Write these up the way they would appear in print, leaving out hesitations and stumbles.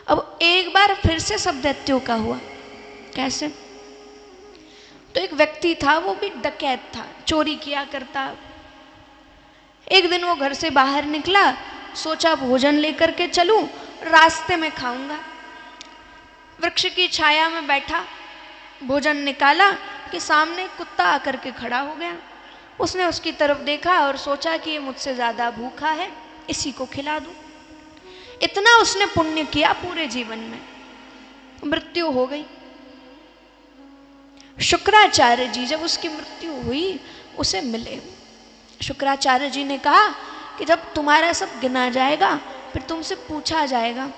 अब एक बार फिर से सब दैत्यों का हुआ। कैसे? तो एक व्यक्ति था, वो भी डकैत था, चोरी किया करता। एक दिन वो घर से बाहर निकला, सोचा भोजन लेकर के चलूं, रास्ते में खाऊंगा। वृक्ष की छाया में बैठा, भोजन निकाला कि सामने कुत्ता आकर के खड़ा हो गया। उसने उसकी तरफ देखा और सोचा कि ये मुझसे ज़्यादा भूखा है, इसी को खिला दूं। इतना उसने पुण्य किया पूरे जीवन में, मृत्यु हो गई। शुक्राचार्य जी जब उसकी मृत्यु हुई, उसे मिले। शुक्राचार्य जी ने कहा कि जब तुम्हारा सब गिना जाएगा, फिर तुमसे पूछा जाएगा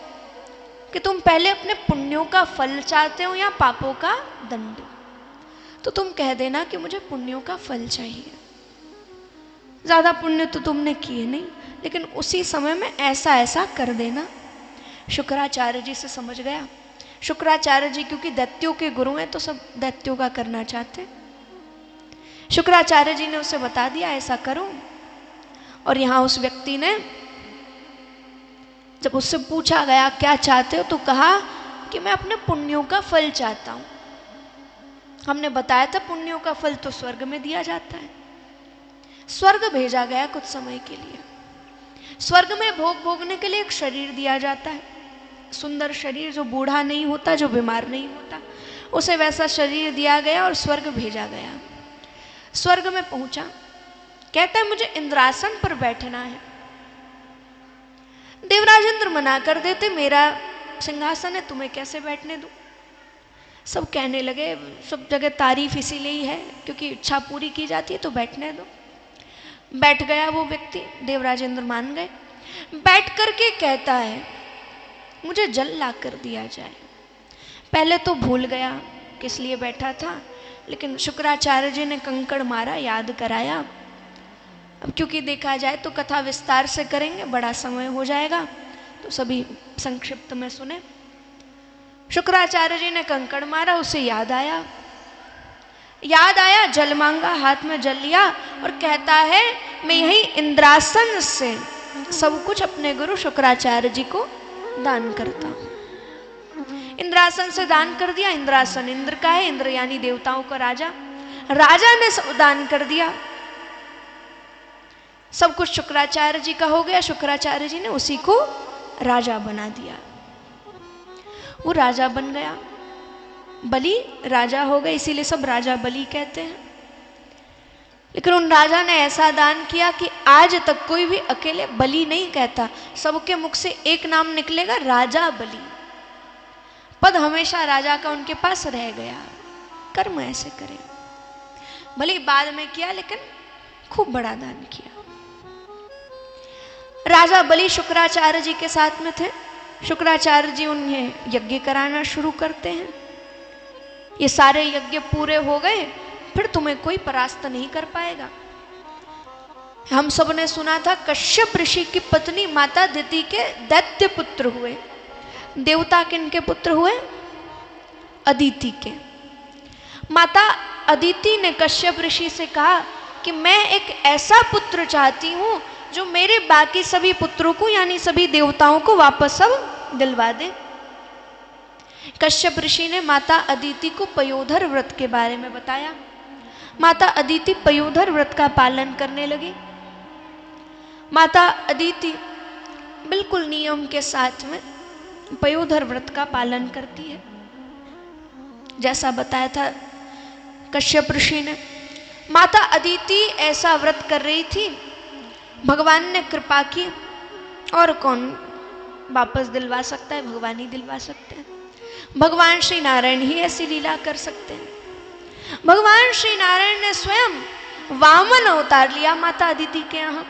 कि तुम पहले अपने पुण्यों का फल चाहते हो या पापों का दंड। तो तुम कह देना कि मुझे पुण्यों का फल चाहिए। ज़्यादा पुण्य तो तुमने किए नहीं, लेकिन उसी समय में ऐसा ऐसा कर देना। शुक्राचार्य जी से समझ गया। शुक्राचार्य जी क्योंकि दैत्यों के गुरु हैं, तो सब दैत्यों का करना चाहते। शुक्राचार्य जी ने उसे बता दिया ऐसा करो। और यहाँ उस व्यक्ति ने, जब उससे पूछा गया क्या चाहते हो, तो कहा कि मैं अपने पुण्यों का फल चाहता हूँ। हमने बताया था पुण्यों का फल तो स्वर्ग में दिया जाता है। स्वर्ग भेजा गया कुछ समय के लिए। स्वर्ग में भोग भोगने के लिए एक शरीर दिया जाता है, सुंदर शरीर, जो बूढ़ा नहीं होता, जो बीमार नहीं होता, उसे वैसा शरीर दिया गया और स्वर्ग भेजा गया। स्वर्ग में पहुंचा, कहता है मुझे इंद्रासन पर बैठना है। देवराज इंद्र मना कर देते, मेरा सिंहासन है, तुम्हें कैसे बैठने दूं। सब कहने लगे, सब जगह तारीफ इसीलिए ही है क्योंकि इच्छा पूरी की जाती है, तो बैठने दो। बैठ गया वो व्यक्ति, देवराज इंद्र मान गए। बैठ करके कहता है मुझे जल ला कर दिया जाए। पहले तो भूल गया किस लिए बैठा था, लेकिन शुक्राचार्य जी ने कंकड़ मारा, याद कराया। अब क्योंकि देखा जाए तो कथा विस्तार से करेंगे, बड़ा समय हो जाएगा, तो सभी संक्षिप्त में सुने। शुक्राचार्य जी ने कंकड़ मारा, उसे याद आया, जल मांगा, हाथ में जल लिया और कहता है मैं यही इंद्रासन से सब कुछ अपने गुरु शुक्राचार्य जी को दान करता हूं। इंद्रासन से दान कर दिया। इंद्रासन इंद्र का है, इंद्र यानी देवताओं का राजा। राजा ने सब दान कर दिया, सब कुछ शुक्राचार्य जी का हो गया। शुक्राचार्य जी ने उसी को राजा बना दिया। वो राजा बन गया, बलि राजा हो गए, इसीलिए सब राजा बलि कहते हैं। लेकिन उन राजा ने ऐसा दान किया कि आज तक कोई भी अकेले बलि नहीं कहता, सबके मुख से एक नाम निकलेगा, राजा बलि। पद हमेशा राजा का उनके पास रह गया। कर्म ऐसे करें, भले बाद में किया लेकिन खूब बड़ा दान किया। राजा बलि शुक्राचार्य जी के साथ में थे। शुक्राचार्य जी उन्हें यज्ञ कराना शुरू करते हैं। ये सारे यज्ञ पूरे हो गए, फिर तुम्हें कोई परास्त नहीं कर पाएगा। हम सब ने सुना था कश्यप ऋषि की पत्नी माता दिति के दैत्य पुत्र हुए। देवता किनके पुत्र हुए? अदिति के। माता अदिति ने कश्यप ऋषि से कहा कि मैं एक ऐसा पुत्र चाहती हूं जो मेरे बाकी सभी पुत्रों को यानी सभी देवताओं को वापस सब दिलवा दे। कश्यप ऋषि ने माता अदिति को पयोधर व्रत के बारे में बताया। माता अदिति पयोधर व्रत का पालन करने लगी। माता अदिति बिल्कुल नियम के साथ में पयोधर व्रत का पालन करती है, जैसा बताया था कश्यप ऋषि ने। माता अदिति ऐसा व्रत कर रही थी, भगवान ने कृपा की, और कौन वापस दिलवा सकता है? भगवान ही दिलवा सकते हैं। भगवान श्री नारायण ही ऐसी लीला कर सकते हैं। भगवान श्री नारायण ने स्वयं वामन अवतार लिया माता अदिति के यहाँ।